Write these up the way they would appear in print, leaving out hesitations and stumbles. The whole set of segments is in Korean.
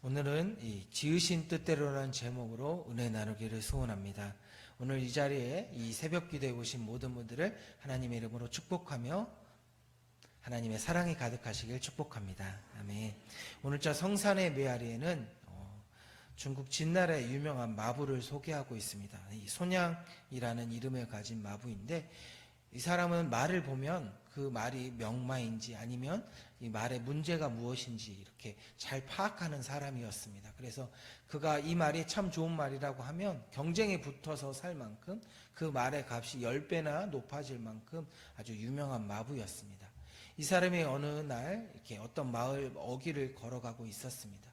오늘은 이 지으신 뜻대로라는 제목으로 은혜 나누기를 소원합니다. 오늘 이 자리에 이 새벽 기도에 오신 모든 분들을 하나님의 이름으로 축복하며 하나님의 사랑이 가득하시길 축복합니다. 아멘. 오늘자 성산의 메아리에는 중국 진나라의 유명한 마부를 소개하고 있습니다. 이 손양이라는 이름을 가진 마부인데, 이 사람은 말을 보면 그 말이 명마인지 아니면 이 말의 문제가 무엇인지 이렇게 잘 파악하는 사람이었습니다. 그래서 그가 이 말이 참 좋은 말이라고 하면 경쟁에 붙어서 살 만큼 그 말의 값이 10배나 높아질 만큼 아주 유명한 마부였습니다. 이 사람이 어느 날 이렇게 어떤 마을 어귀를 걸어가고 있었습니다.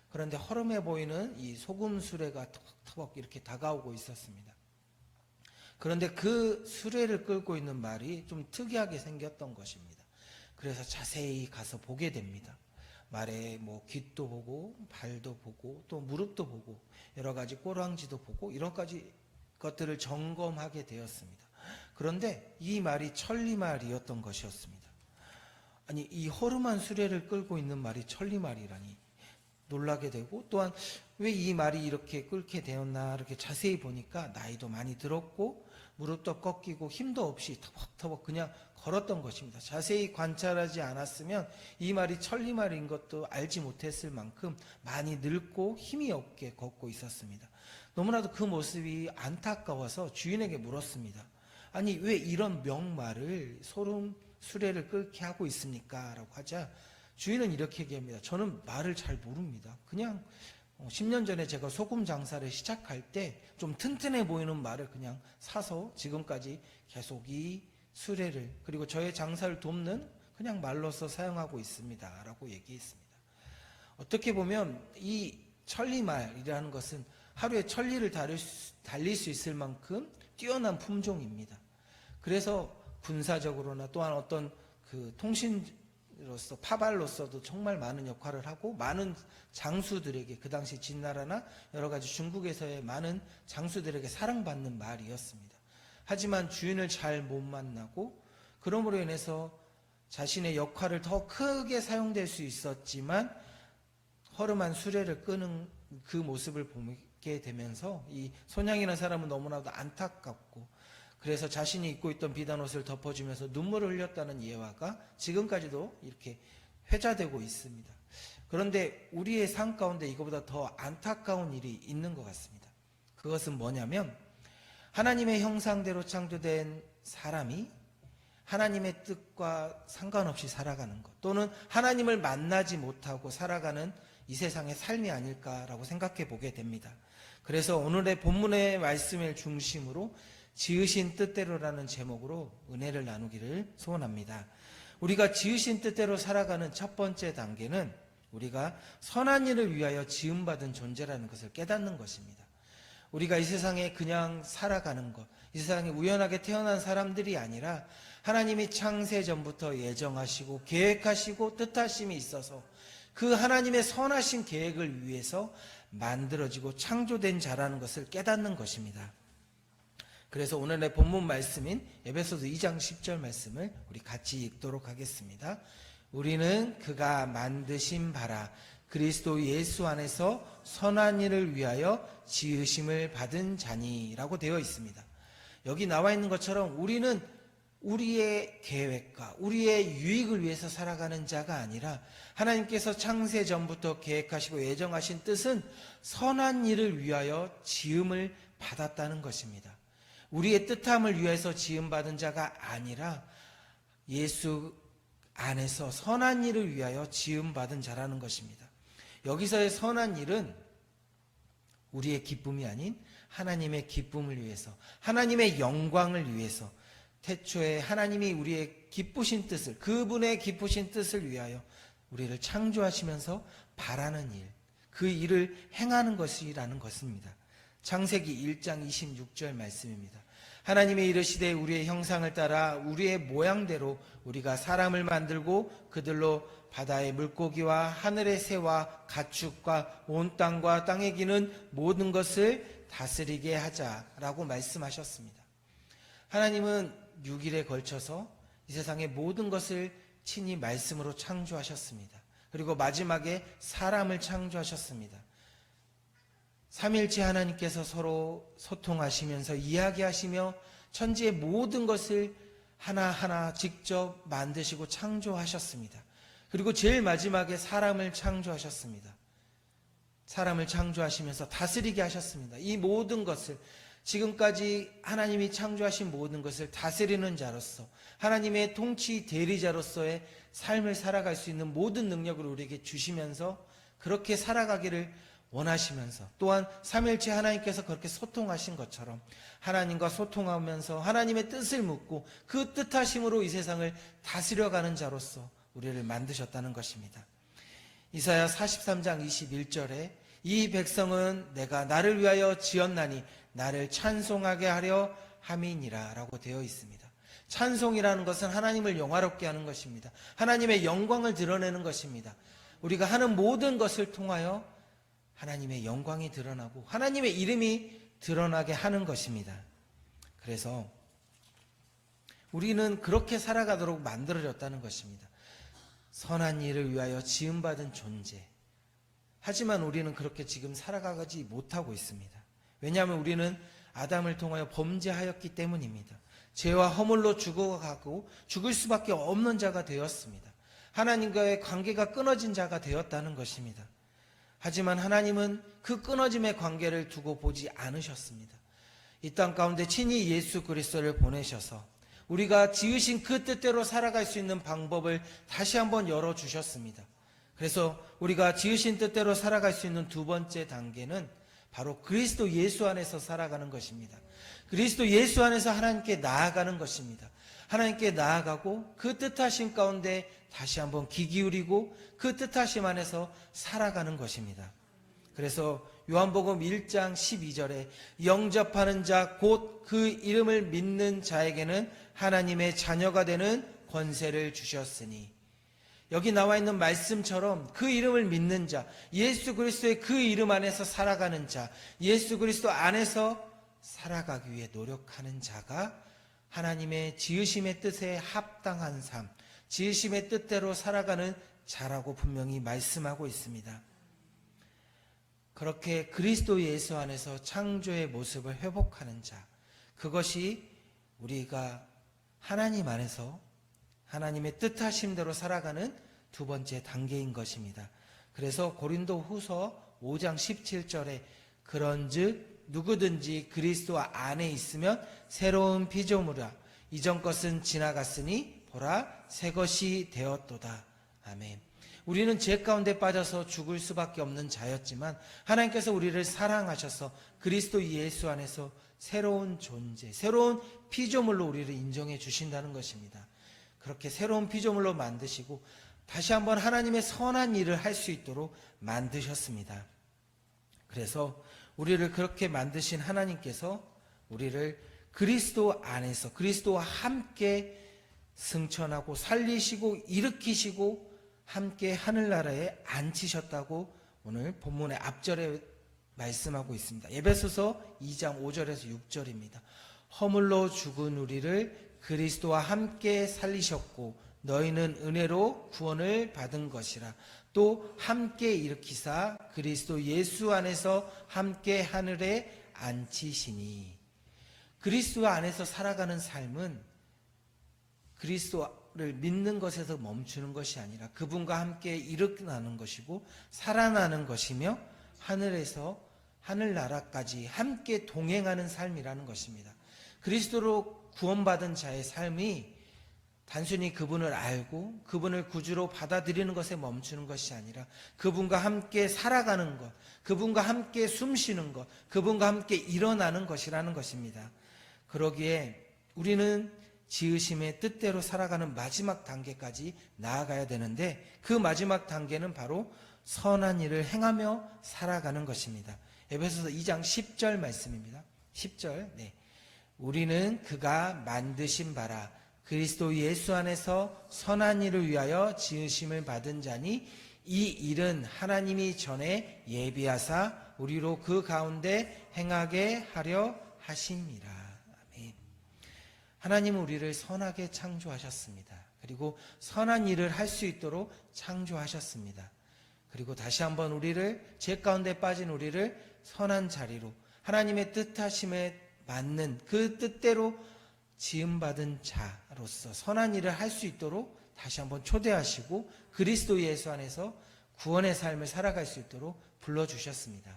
그런데 허름해 보이는 이 소금 수레가 터벅터벅 이렇게 다가오고 있었습니다. 그런데 그 수레를 끌고 있는 말이 좀 특이하게 생겼던 것입니다. 그래서 자세히 가서 보게 됩니다. 말의 깃도 보고 발도 보고 또 무릎도 보고 여러 가지 꼬랑지도 보고 이런 가지 것들을 점검하게 되었습니다. 그런데 이 말이 천리말이었던 것이었습니다. 아니, 이 허름한 수레를 끌고 있는 말이 천리말이라니 놀라게 되고, 또한 왜 이 말이 이렇게 끓게 되었나 이렇게 자세히 보니까 나이도 많이 들었고 무릎도 꺾이고 힘도 없이 터벅터벅 그냥 걸었던 것입니다. 자세히 관찰하지 않았으면 이 말이 천리말인 것도 알지 못했을 만큼 많이 늙고 힘이 없게 걷고 있었습니다. 너무나도 그 모습이 안타까워서 주인에게 물었습니다. 아니, 왜 이런 명말을 소름 수레를 끓게 하고 있습니까? 라고 하자 주인은 이렇게 얘기합니다. 저는 말을 잘 모릅니다. 그냥 10년 전에 제가 소금 장사를 시작할 때 좀 튼튼해 보이는 말을 그냥 사서 지금까지 계속 이 수레를, 그리고 저의 장사를 돕는 그냥 말로서 사용하고 있습니다. 라고 얘기했습니다. 어떻게 보면 이 천리말이라는 것은 하루에 천리를 달릴 수 있을 만큼 뛰어난 품종입니다. 그래서 군사적으로나 또한 어떤 그 통신로서 파발로서도 정말 많은 역할을 하고, 많은 장수들에게, 그 당시 진나라나 여러 가지 중국에서의 많은 장수들에게 사랑받는 말이었습니다. 하지만 주인을 잘 못 만나고 그러므로 인해서 자신의 역할을 더 크게 사용될 수 있었지만 허름한 수레를 끄는 그 모습을 보게 되면서 이 손양이라는 사람은 너무나도 안타깝고, 그래서 자신이 입고 있던 비단옷을 덮어주면서 눈물을 흘렸다는 예화가 지금까지도 이렇게 회자되고 있습니다. 그런데 우리의 삶 가운데 이거보다 더 안타까운 일이 있는 것 같습니다. 그것은 뭐냐면, 하나님의 형상대로 창조된 사람이 하나님의 뜻과 상관없이 살아가는 것, 또는 하나님을 만나지 못하고 살아가는 이 세상의 삶이 아닐까라고 생각해 보게 됩니다. 그래서 오늘의 본문의 말씀을 중심으로 지으신 뜻대로라는 제목으로 은혜를 나누기를 소원합니다. 우리가 지으신 뜻대로 살아가는 첫 번째 단계는 우리가 선한 일을 위하여 지음받은 존재라는 것을 깨닫는 것입니다. 우리가 이 세상에 그냥 살아가는 것, 이 세상에 우연하게 태어난 사람들이 아니라 하나님이 창세 전부터 예정하시고 계획하시고 뜻하심이 있어서 그 하나님의 선하신 계획을 위해서 만들어지고 창조된 자라는 것을 깨닫는 것입니다. 그래서 오늘의 본문 말씀인 에베소서 2장 10절 말씀을 우리 같이 읽도록 하겠습니다. 우리는 그가 만드신 바라 그리스도 예수 안에서 선한 일을 위하여 지으심을 받은 자니라고 되어 있습니다. 여기 나와 있는 것처럼 우리는 우리의 계획과 우리의 유익을 위해서 살아가는 자가 아니라 하나님께서 창세 전부터 계획하시고 예정하신 뜻은 선한 일을 위하여 지음을 받았다는 것입니다. 우리의 뜻함을 위해서 지음받은 자가 아니라 예수 안에서 선한 일을 위하여 지음받은 자라는 것입니다. 여기서의 선한 일은 우리의 기쁨이 아닌 하나님의 기쁨을 위해서, 하나님의 영광을 위해서, 태초에 하나님이 우리의 기쁘신 뜻을, 그분의 기쁘신 뜻을 위하여 우리를 창조하시면서 바라는 일, 그 일을 행하는 것이라는 것입니다. 창세기 1장 26절 말씀입니다. 하나님이 이르시되 우리의 형상을 따라 우리의 모양대로 우리가 사람을 만들고 그들로 바다의 물고기와 하늘의 새와 가축과 온 땅과 땅에 기는 모든 것을 다스리게 하자라고 말씀하셨습니다. 하나님은 6일에 걸쳐서 이 세상의 모든 것을 친히 말씀으로 창조하셨습니다. 그리고 마지막에 사람을 창조하셨습니다. 삼일째 하나님께서 서로 소통하시면서 이야기하시며 천지의 모든 것을 하나하나 직접 만드시고 창조하셨습니다. 그리고 제일 마지막에 사람을 창조하셨습니다. 사람을 창조하시면서 다스리게 하셨습니다. 이 모든 것을, 지금까지 하나님이 창조하신 모든 것을 다스리는 자로서, 하나님의 통치 대리자로서의 삶을 살아갈 수 있는 모든 능력을 우리에게 주시면서 그렇게 살아가기를 원하시면서, 또한 삼일째 하나님께서 그렇게 소통하신 것처럼 하나님과 소통하면서 하나님의 뜻을 묻고 그 뜻하심으로 이 세상을 다스려가는 자로서 우리를 만드셨다는 것입니다. 이사야 43장 21절에 이 백성은 내가 나를 위하여 지었나니 나를 찬송하게 하려 함이니라 라고 되어 있습니다. 찬송이라는 것은 하나님을 영화롭게 하는 것입니다. 하나님의 영광을 드러내는 것입니다. 우리가 하는 모든 것을 통하여 하나님의 영광이 드러나고 하나님의 이름이 드러나게 하는 것입니다. 그래서 우리는 그렇게 살아가도록 만들어졌다는 것입니다. 선한 일을 위하여 지음받은 존재. 하지만 우리는 그렇게 지금 살아가지 못하고 있습니다. 왜냐하면 우리는 아담을 통하여 범죄하였기 때문입니다. 죄와 허물로 죽어가고 죽을 수밖에 없는 자가 되었습니다. 하나님과의 관계가 끊어진 자가 되었다는 것입니다. 하지만 하나님은 그 끊어짐의 관계를 두고 보지 않으셨습니다. 이 땅 가운데 친히 예수 그리스도를 보내셔서 우리가 지으신 그 뜻대로 살아갈 수 있는 방법을 다시 한번 열어주셨습니다. 그래서 우리가 지으신 뜻대로 살아갈 수 있는 두 번째 단계는 바로 그리스도 예수 안에서 살아가는 것입니다. 그리스도 예수 안에서 하나님께 나아가는 것입니다. 하나님께 나아가고 그 뜻하심 가운데 다시 한번 귀 기울이고 그 뜻하심 안에서 살아가는 것입니다. 그래서 요한복음 1장 12절에 영접하는 자 곧 그 이름을 믿는 자에게는 하나님의 자녀가 되는 권세를 주셨으니, 여기 나와 있는 말씀처럼 그 이름을 믿는 자, 예수 그리스도의 그 이름 안에서 살아가는 자, 예수 그리스도 안에서 살아가기 위해 노력하는 자가 하나님의 지으심의 뜻에 합당한 삶, 지으심의 뜻대로 살아가는 자라고 분명히 말씀하고 있습니다. 그렇게 그리스도 예수 안에서 창조의 모습을 회복하는 자, 그것이 우리가 하나님 안에서 하나님의 뜻하심대로 살아가는 두 번째 단계인 것입니다. 그래서 고린도 후서 5장 17절에 그런즉 누구든지 그리스도 안에 있으면 새로운 피조물이라 이전 것은 지나갔으니 보라 새 것이 되었도다. 아멘. 우리는 죄 가운데 빠져서 죽을 수밖에 없는 자였지만 하나님께서 우리를 사랑하셔서 그리스도 예수 안에서 새로운 존재, 새로운 피조물로 우리를 인정해 주신다는 것입니다. 그렇게 새로운 피조물로 만드시고 다시 한번 하나님의 선한 일을 할 수 있도록 만드셨습니다. 그래서 우리를 그렇게 만드신 하나님께서 우리를 그리스도 안에서 그리스도와 함께 승천하고 살리시고 일으키시고 함께 하늘나라에 앉히셨다고 오늘 본문의 앞절에 말씀하고 있습니다. 에베소서 2장 5절에서 6절입니다. 허물로 죽은 우리를 그리스도와 함께 살리셨고 너희는 은혜로 구원을 받은 것이라. 또 함께 일으키사 그리스도 예수 안에서 함께 하늘에 앉히시니. 그리스도 안에서 살아가는 삶은 그리스도를 믿는 것에서 멈추는 것이 아니라 그분과 함께 일어나는 것이고 살아나는 것이며 하늘에서 하늘나라까지 함께 동행하는 삶이라는 것입니다. 그리스도로 구원받은 자의 삶이 단순히 그분을 알고 그분을 구주로 받아들이는 것에 멈추는 것이 아니라 그분과 함께 살아가는 것, 그분과 함께 숨쉬는 것, 그분과 함께 일어나는 것이라는 것입니다. 그러기에 우리는 지으심의 뜻대로 살아가는 마지막 단계까지 나아가야 되는데 그 마지막 단계는 바로 선한 일을 행하며 살아가는 것입니다. 에베소서 2장 10절 말씀입니다. 10절. 네. 우리는 그가 만드신 바라 그리스도 예수 안에서 선한 일을 위하여 지으심을 받은 자니 이 일은 하나님이 전에 예비하사 우리로 그 가운데 행하게 하려 하심이라. 아멘. 하나님은 우리를 선하게 창조하셨습니다. 그리고 선한 일을 할 수 있도록 창조하셨습니다. 그리고 다시 한번 우리를, 죄 가운데 빠진 우리를 선한 자리로, 하나님의 뜻하심에 맞는 그 뜻대로 지음받은 자로서 선한 일을 할 수 있도록 다시 한번 초대하시고 그리스도 예수 안에서 구원의 삶을 살아갈 수 있도록 불러주셨습니다.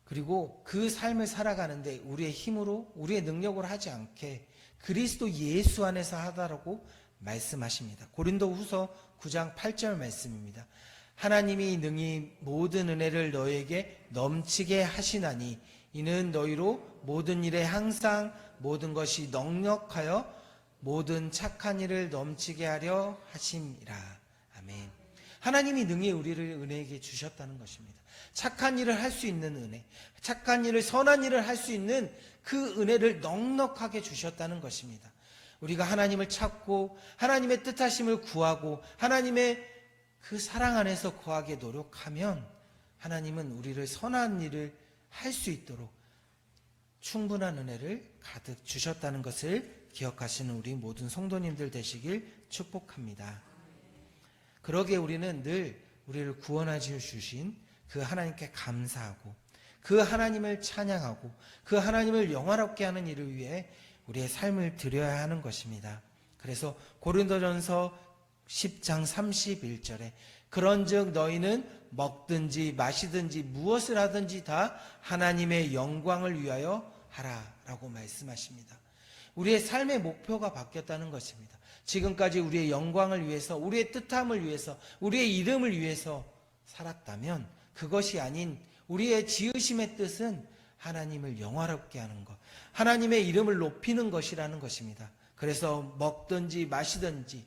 그리고 그 삶을 살아가는데 우리의 힘으로, 우리의 능력으로 하지 않게 그리스도 예수 안에서 하다라고 말씀하십니다. 고린도후서 9장 8절 말씀입니다. 하나님이 능히 모든 은혜를 너에게 넘치게 하시나니 이는 너희로 모든 일에 항상 모든 것이 넉넉하여 모든 착한 일을 넘치게 하려 하심이라. 아멘. 하나님이 능히 우리를 은혜에게 주셨다는 것입니다. 착한 일을 할 수 있는 은혜, 착한 일을, 선한 일을 할 수 있는 그 은혜를 넉넉하게 주셨다는 것입니다. 우리가 하나님을 찾고 하나님의 뜻하심을 구하고 하나님의 그 사랑 안에서 거하게 노력하면 하나님은 우리를 선한 일을 할 수 있도록 충분한 은혜를 가득 주셨다는 것을 기억하시는 우리 모든 성도님들 되시길 축복합니다. 그러기에 우리는 늘 우리를 구원하여 주신 그 하나님께 감사하고 그 하나님을 찬양하고 그 하나님을 영화롭게 하는 일을 위해 우리의 삶을 드려야 하는 것입니다. 그래서 고린도전서 10장 31절에 그런즉 너희는 먹든지 마시든지 무엇을 하든지 다 하나님의 영광을 위하여 하라라고 말씀하십니다. 우리의 삶의 목표가 바뀌었다는 것입니다. 지금까지 우리의 영광을 위해서, 우리의 뜻함을 위해서, 우리의 이름을 위해서 살았다면 그것이 아닌 우리의 지으심의 뜻은 하나님을 영화롭게 하는 것, 하나님의 이름을 높이는 것이라는 것입니다. 그래서 먹든지 마시든지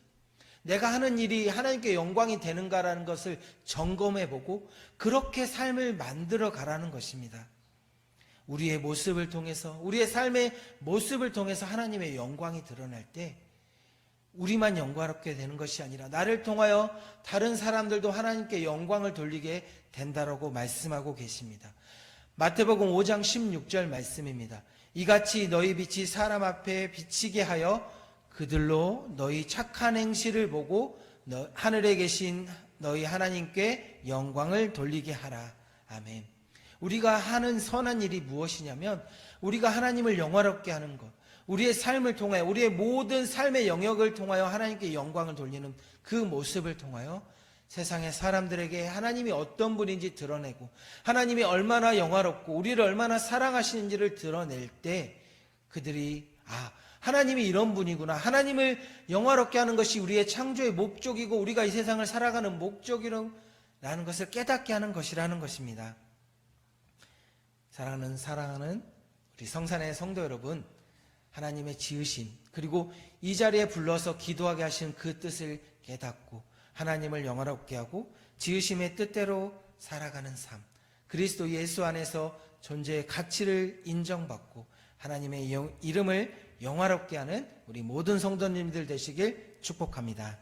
내가 하는 일이 하나님께 영광이 되는가라는 것을 점검해보고 그렇게 삶을 만들어 가라는 것입니다. 우리의 모습을 통해서, 우리의 삶의 모습을 통해서 하나님의 영광이 드러날 때 우리만 영광롭게 되는 것이 아니라 나를 통하여 다른 사람들도 하나님께 영광을 돌리게 된다라고 말씀하고 계십니다. 마태복음 5장 16절 말씀입니다. 이같이 너희 빛이 사람 앞에 비치게 하여 그들로 너희 착한 행실을 보고 하늘에 계신 너희 하나님께 영광을 돌리게 하라. 아멘. 우리가 하는 선한 일이 무엇이냐면 우리가 하나님을 영화롭게 하는 것, 우리의 삶을 통하여, 우리의 모든 삶의 영역을 통하여 하나님께 영광을 돌리는 그 모습을 통하여 세상의 사람들에게 하나님이 어떤 분인지 드러내고 하나님이 얼마나 영화롭고 우리를 얼마나 사랑하시는지를 드러낼 때 그들이 하나님이 이런 분이구나, 하나님을 영화롭게 하는 것이 우리의 창조의 목적이고 우리가 이 세상을 살아가는 목적이라는 것을 깨닫게 하는 것이라는 것입니다. 사랑하는 우리 성산의 성도 여러분, 하나님의 지으신 그리고 이 자리에 불러서 기도하게 하신 그 뜻을 깨닫고 하나님을 영화롭게 하고 지으심의 뜻대로 살아가는 삶, 그리스도 예수 안에서 존재의 가치를 인정받고 하나님의 이름을 영화롭게 하는 우리 모든 성도님들 되시길 축복합니다.